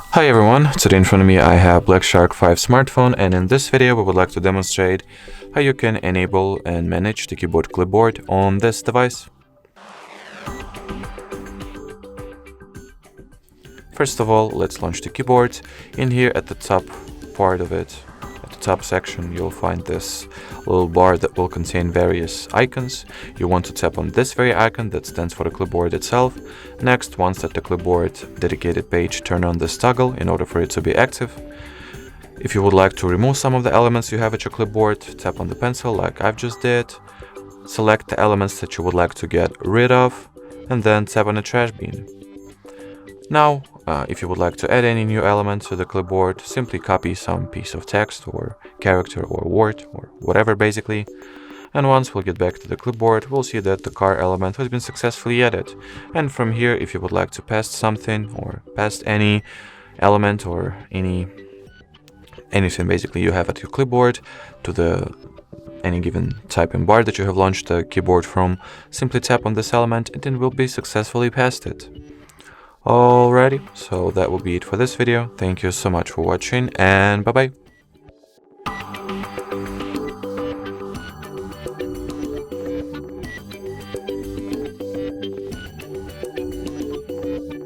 Hi everyone, today in front of me I have Black Shark 5 smartphone, and in this video we would like to demonstrate how you can enable and manage the keyboard clipboard on this device. First of all, let's launch the keyboard. In here at the top part of it, at the top section, you'll find this little bar that will contain various icons. You want to tap on this very icon that stands for the clipboard itself. Next, once at the clipboard dedicated page, turn on this toggle in order for it to be active. If you would like to remove some of the elements you have at your clipboard, tap on the pencil like I've just did. Select the elements that you would like to get rid of, and then tap on the trash bin. Now, if you would like to add any new element to the clipboard, simply copy some piece of text or character or word or whatever basically. And once we'll get back to the clipboard, we'll see that the car element has been successfully added. And from here, if you would like to paste something or paste any element or anything basically you have at your clipboard to any given typing bar that you have launched the keyboard from, simply tap on this element and it will be successfully pasted. Alrighty, so that will be it for this video. Thank you so much for watching, and bye bye.